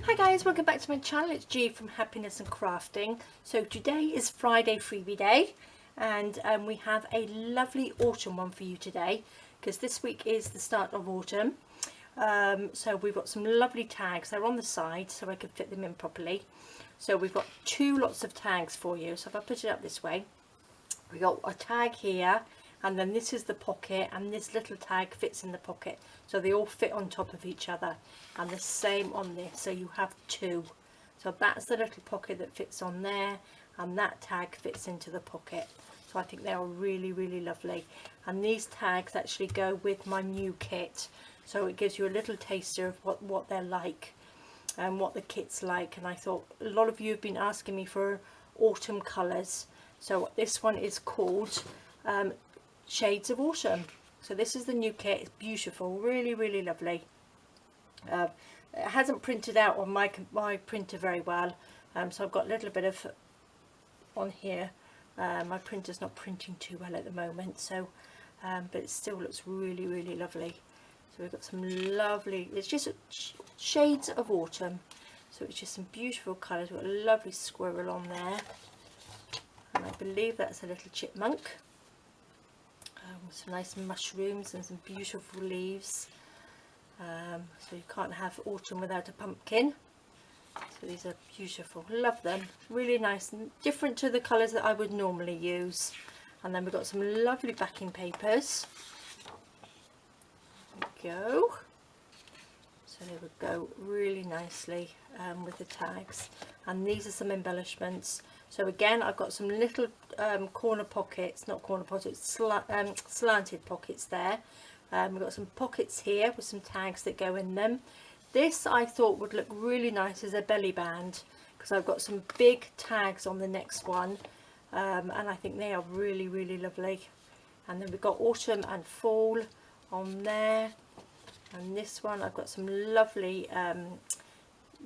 Hi guys, welcome back to my channel. It's G from Happiness and Crafting. So today is Friday Freebie Day, and we have a lovely autumn one for you today because this week is the start of autumn. So we've got some lovely tags. They're on the side so I can fit them in properly. So we've got two lots of tags for you. So if I put it up this way, we got a tag here, and then this is the pocket, and this little tag fits in the pocket, so they all fit on top of each other, and the same on this, so you have two. So that's the little pocket that fits on there, and that tag fits into the pocket. So I think they are really lovely, and these tags actually go with my new kit, so it gives you a little taster of what they're like and what the kit's like. And I thought a lot of you have been asking me for autumn colours, so this one is called Shades of Autumn. So this is the new kit. It's beautiful, really lovely. It hasn't printed out on my printer very well, so I've got a little bit of on here. My printer's not printing too well at the moment, so but it still looks really lovely. So we've got some lovely, it's just Shades of Autumn, so it's just some beautiful colours. We've got a lovely squirrel on there, and I believe that's a little chipmunk. Some nice mushrooms and some beautiful leaves. So you can't have autumn without a pumpkin. So these are beautiful, love them, really nice and different to the colours that I would normally use. And then we've got some lovely backing papers. There we go. So they would go really nicely with the tags. And these are some embellishments. So again, I've got some little corner pockets, not corner pockets, slanted pockets there. We've got some pockets here with some tags that go in them. This I thought would look really nice as a belly band, because I've got some big tags on the next one, and I think they are really lovely. And then we've got autumn and fall on there. And this one I've got some lovely,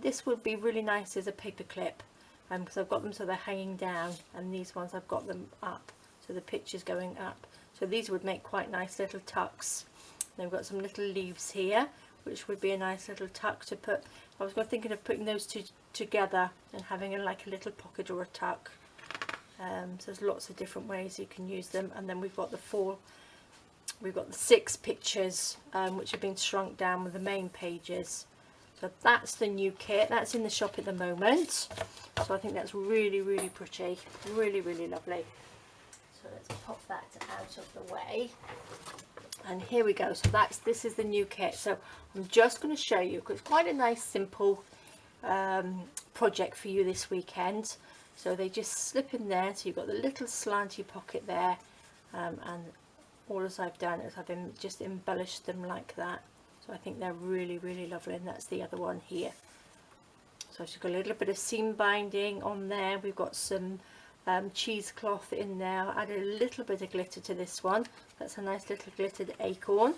this would be really nice as a paper clip, because I've got them so they're hanging down, and these ones I've got them up, so the picture's going up. So these would make quite nice little tucks. Then we've got some little leaves here, which would be a nice little tuck to put. I was thinking of putting those two together and having like a little pocket or a tuck. So there's lots of different ways you can use them. And then we've got the 6 pictures, which have been shrunk down with the main pages. So that's the new kit. That's in the shop at the moment. So I think that's really pretty, really lovely. So let's pop that out of the way. And here we go. So this is the new kit. So I'm just going to show you, because it's quite a nice simple project for you this weekend. So they just slip in there. So you've got the little slanty pocket there, and all as I've done is I've just embellished them like that. So I think they're really lovely, and that's the other one here. So I've just got a little bit of seam binding on there. We've got some cheesecloth in there. I added a little bit of glitter to this one. That's a nice little glittered acorn,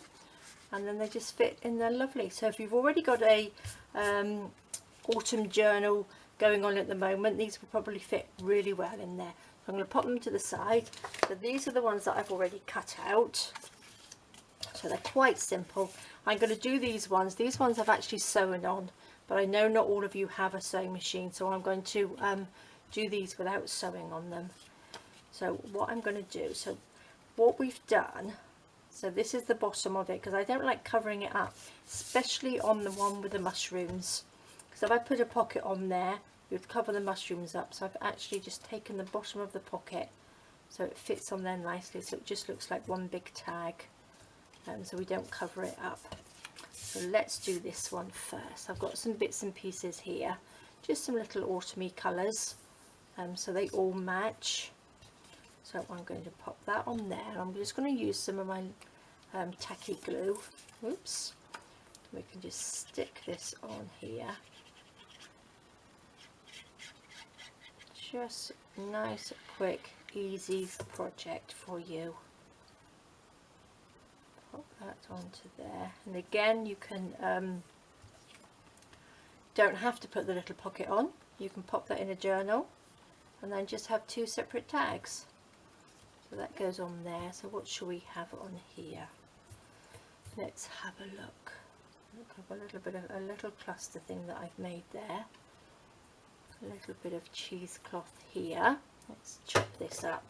and then they just fit in there lovely. So if you've already got a autumn journal going on at the moment, these will probably fit really well in there. So I'm going to pop them to the side. So these are the ones that I've already cut out. So they're quite simple. I'm going to do these ones. These ones I've actually sewn on, but I know not all of you have a sewing machine, so I'm going to do these without sewing on them. So what I'm going to do, so what we've done, so this is the bottom of it, because I don't like covering it up, especially on the one with the mushrooms, because if I put a pocket on there, it would cover the mushrooms up. So I've actually just taken the bottom of the pocket so it fits on there nicely, so it just looks like one big tag, so we don't cover it up. So let's do this one first. I've got some bits and pieces here, just some little autumny colours, so they all match. So I'm going to pop that on there. I'm just going to use some of my tacky glue. Oops. We can just stick this on here. Just nice, quick, easy project for you. Pop that onto there, and again you can don't have to put the little pocket on. You can pop that in a journal and then just have 2 separate tags. So that goes on there. So what shall we have on here? Let's have a look. Look, I've got a little bit of a little cluster thing that I've made there. A little bit of cheesecloth here. Let's chop this up.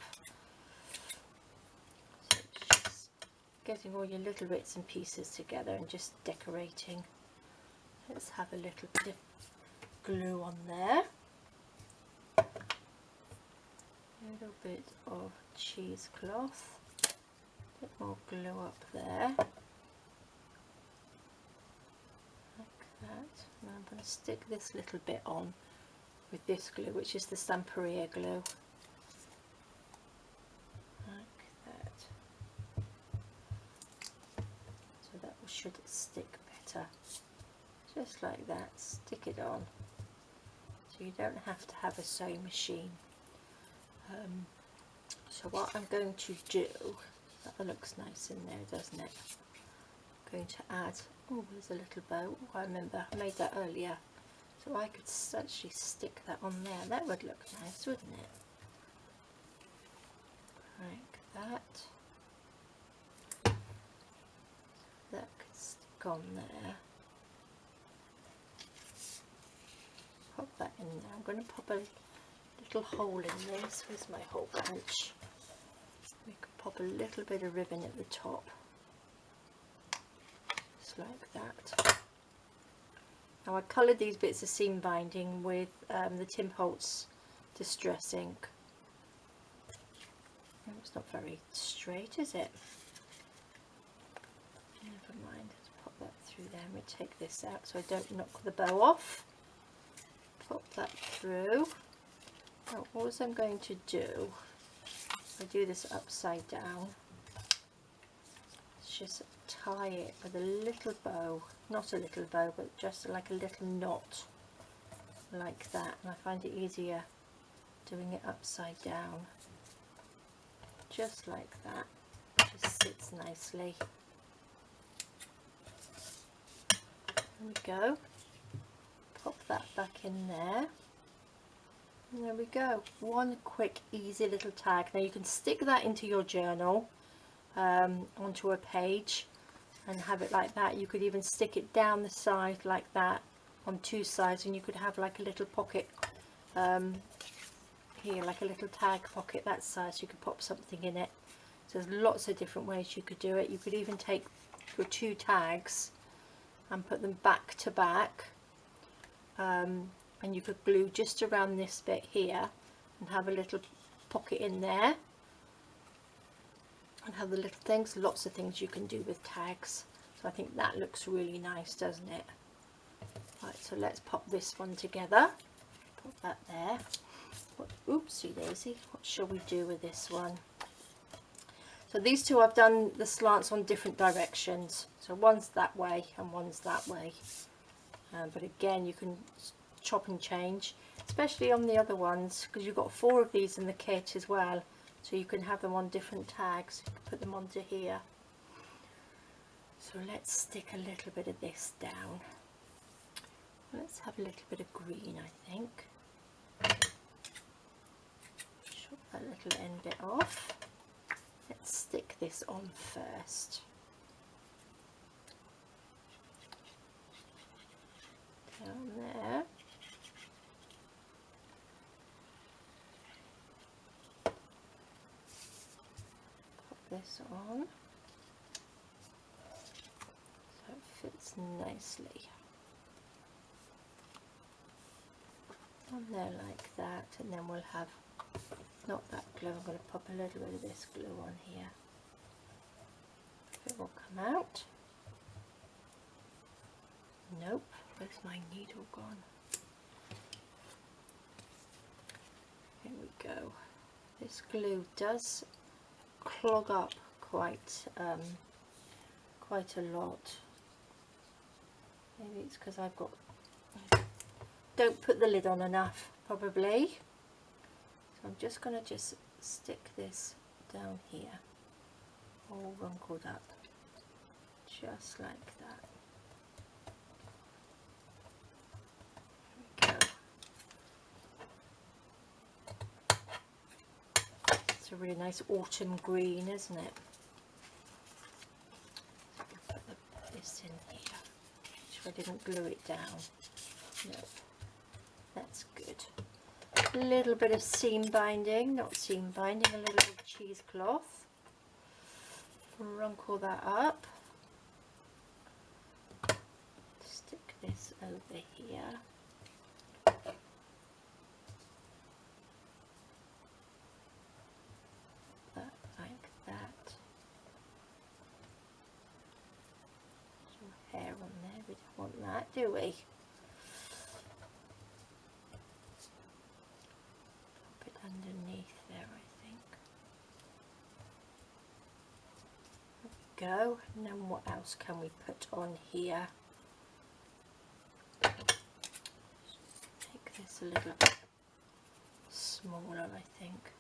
So it's just getting all your little bits and pieces together and just decorating. Let's have a little bit of glue on there. A little bit of cheesecloth. A bit more glue up there. Like that. And I'm going to stick this little bit on with this glue, which is the Stamperia glue. Like that. So that should stick better. Just like that, stick it on. So you don't have to have a sewing machine. So what I'm going to do, that looks nice in there, doesn't it? I'm going to add, oh, there's a little bow. Oh, I remember I made that earlier. So I could actually stick that on there. That would look nice, wouldn't it? Like that. That could stick on there. Pop that in there. I'm going to pop a little hole in this. Where's my hole punch? We could pop a little bit of ribbon at the top. Just like that. Now I coloured these bits of seam binding with the Tim Holtz Distress ink. Oh, it's not very straight, is it? Never mind, let's pop that through there. Let me take this out so I don't knock the bow off. Pop that through. Now all I'm going to do, I do this upside down, is just tie it with a little bow, not a little bow, but just like a little knot, like that. And I find it easier doing it upside down, just like that. Just sits nicely. There we go. Pop that back in there. And there we go. One quick, easy little tag. Now you can stick that into your journal, onto a page, and have it like that. You could even stick it down the side like that, on two sides, and you could have like a little pocket here, like a little tag pocket that size. You could pop something in it. So there's lots of different ways you could do it. You could even take your two tags and put them back to back, and you could glue just around this bit here and have a little pocket in there and have the little things. Lots of things you can do with tags. So I think that looks really nice, doesn't it? Right, so let's pop this one together. Put that there. Oopsie daisy, what shall we do with this one? So these two, I've done the slants on different directions. So one's that way and one's that way. But again, you can chop and change, especially on the other ones, because you've got 4 of these in the kit as well. So you can have them on different tags. You can put them onto here. So let's stick a little bit of this down. Let's have a little bit of green, I think. Chop that little end bit off. Let's stick this on first. Down there. Pop this on. So it fits nicely. On there like that, and then we'll have, not that glue, I'm going to pop a little bit of this glue on here. It will come out. Nope, where's my needle gone? Here we go. This glue does clog up quite a lot. Maybe it's because I've got, don't put the lid on enough, probably. So I'm just going to stick this down here, all wrinkled up, just like that. There we go. It's a really nice autumn green, isn't it? So we'll put this in here. I didn't glue it down. No, that's good. A little bit of seam binding, not seam binding, a little bit of cheesecloth. Wrinkle that up. Stick this over here. Like that. Some hair on there, we don't want that, do we? Pop it underneath there, I think. There we go. And then what else can we put on here? Make this a little bit smaller, I think.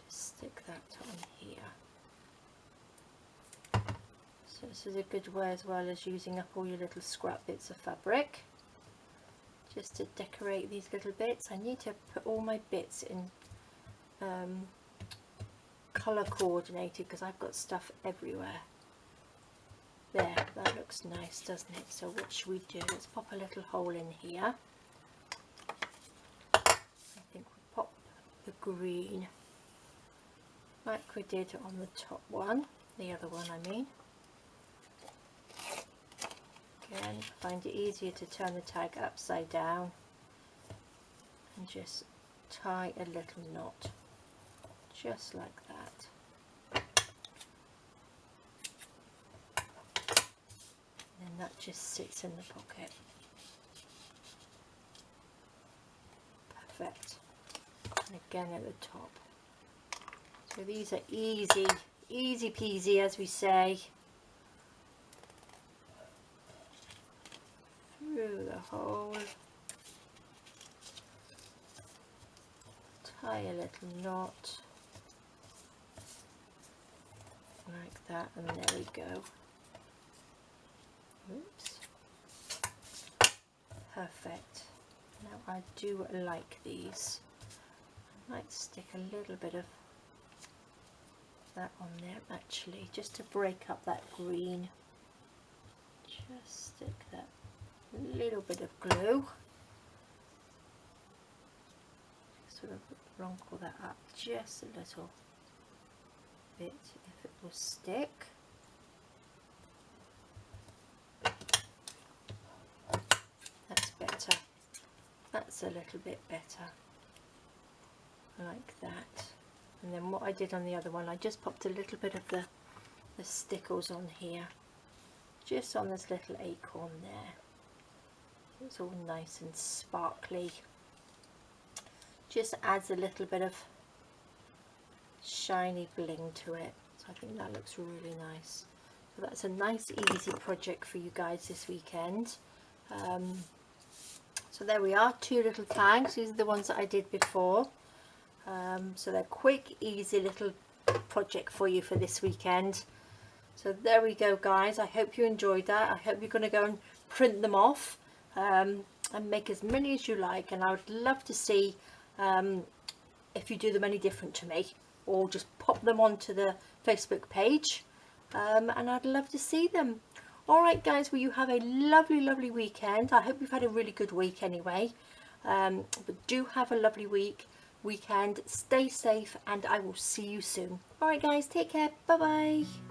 Just stick that on here. So this is a good way as well as using up all your little scrap bits of fabric. Just to decorate these little bits. I need to put all my bits in colour coordinated because I've got stuff everywhere. There, that looks nice, doesn't it? So what should we do? Let's pop a little hole in here. I think we'll pop the green like we did on the top one, the other one I mean. Again, find it easier to turn the tag upside down and just tie a little knot, just like that. And then that just sits in the pocket. Perfect. And again at the top. So these are easy peasy, as we say. Through the hole, tie a little knot like that, and there we go. Oops. Perfect. Now I do like these. I might stick a little bit of that on there actually, just to break up that green. Just stick that little bit of glue, sort of wrinkle that up just a little bit if it will stick. That's better, that's a little bit better, like that. And then what I did on the other one, I just popped a little bit of the stickles on here, just on this little acorn there. It's all nice and sparkly. Just adds a little bit of shiny bling to it. So I think that looks really nice. So that's a nice easy project for you guys this weekend. So there we are, 2 little tags. These are the ones that I did before. So they're quick, easy little project for you for this weekend. So there we go, guys. I hope you enjoyed that. I hope you're going to go and print them off. And make as many as you like, and I would love to see if you do them any different to me, or just pop them onto the Facebook page, and I'd love to see them. Alright guys, well, you have a lovely weekend. I hope you've had a really good week anyway, but do have a lovely weekend. Stay safe, and I will see you soon. Alright guys, take care. Bye bye.